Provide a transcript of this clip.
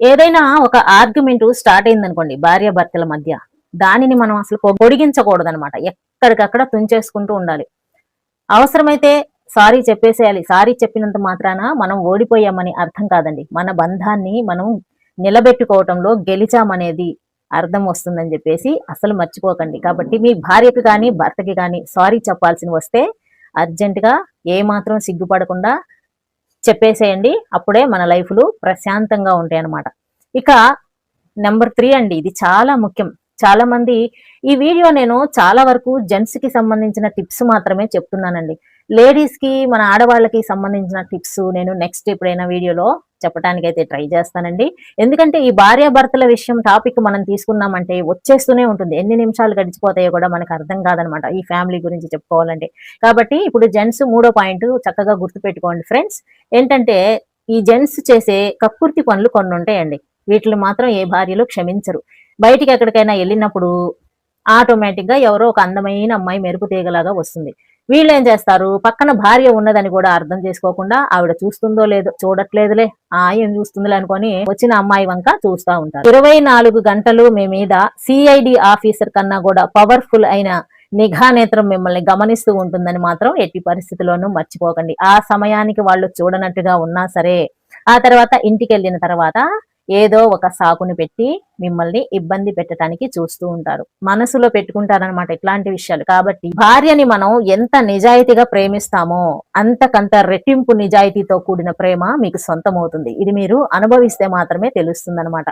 ఏదైనా ఒక argument start అయిందనుకోండి భార్య భర్తల మధ్య, దానిని మనం అసలు పొడిగించకూడదు అనమాట. ఎక్కడికక్కడ తుంచేసుకుంటూ ఉండాలి. అవసరమైతే సారీ చెప్పేసేయాలి. సారీ చెప్పినంత మాత్రాన మనం ఓడిపోయామని అర్థం కాదండి. మన బంధాన్ని మనం నిలబెట్టుకోవటంలో గెలిచామనేది అర్థం వస్తుందని చెప్పేసి అసలు మర్చిపోకండి. కాబట్టి మీ భార్యకి కానీ భర్తకి కానీ సారీ చెప్పాల్సి వస్తే అర్జెంటుగా ఏమాత్రం సిగ్గుపడకుండా చెప్పేసేయండి. అప్పుడే మన లైఫ్లు ప్రశాంతంగా ఉంటాయి అన్నమాట. ఇక నెంబర్ 3 అండి, ఇది చాలా ముఖ్యం. చాలా మంది ఈ వీడియో నేను చాలా వరకు జెంట్స్ కి సంబంధించిన టిప్స్ మాత్రమే చెప్తున్నానండి. లేడీస్ కి, మన ఆడవాళ్ళకి సంబంధించిన టిప్స్ నేను నెక్స్ట్ ఎప్పుడైనా వీడియోలో చెప్పడానికి అయితే ట్రై చేస్తానండి. ఎందుకంటే ఈ భార్యాభర్తల విషయం టాపిక్ మనం తీసుకున్నామంటే వచ్చేస్తూనే ఉంటుంది. ఎన్ని నిమిషాలు గడిచిపోతాయో కూడా మనకు అర్థం కాదనమాట ఈ ఫ్యామిలీ గురించి చెప్పుకోవాలంటే. కాబట్టి ఇప్పుడు జెంట్స్ 3వ పాయింట్ చక్కగా గుర్తుపెట్టుకోండి ఫ్రెండ్స్. ఏంటంటే ఈ జెంట్స్ చేసే కక్కుర్తి పనులు కొన్ని ఉంటాయండి. వీటిని మాత్రం ఏ భార్యలు క్షమించరు. బయటికి ఎక్కడికైనా వెళ్ళినప్పుడు ఆటోమేటిక్ గా ఎవరో ఒక అందమైన అమ్మాయి మెరుపు తీగలాగా వస్తుంది. వీళ్ళు ఏం చేస్తారు, పక్కన భార్య ఉన్నదని కూడా అర్థం చేసుకోకుండా ఆవిడ చూస్తుందో లేదో, చూడట్లేదులే ఏం చూస్తుందిలే అనుకొని వచ్చిన అమ్మాయి వంక చూస్తా ఉంటారు. 24 గంటలు మీ మీద సిఐడి ఆఫీసర్ కన్నా కూడా పవర్ఫుల్ అయిన నిఘా నేత్రం మిమ్మల్ని గమనిస్తూ ఉంటుందని మాత్రం ఎట్టి పరిస్థితుల్లోనూ మర్చిపోకండి. ఆ సమయానికి వాళ్ళు చూడనట్టుగా ఉన్నా సరే ఆ తర్వాత ఇంటికి వెళ్ళిన తర్వాత ఏదో ఒక సాకుని పెట్టి మిమ్మల్ని ఇబ్బంది పెట్టడానికి చూస్తూ ఉంటారు. మనసులో పెట్టుకుంటారనమాట ఇట్లాంటి విషయాలు. కాబట్టి భార్యని మనం ఎంత నిజాయితీగా ప్రేమిస్తామో అంతకంత రెట్టింపు నిజాయితీతో కూడిన ప్రేమ మీకు సొంతం అవుతుంది. ఇది మీరు అనుభవిస్తే మాత్రమే తెలుస్తుంది అనమాట.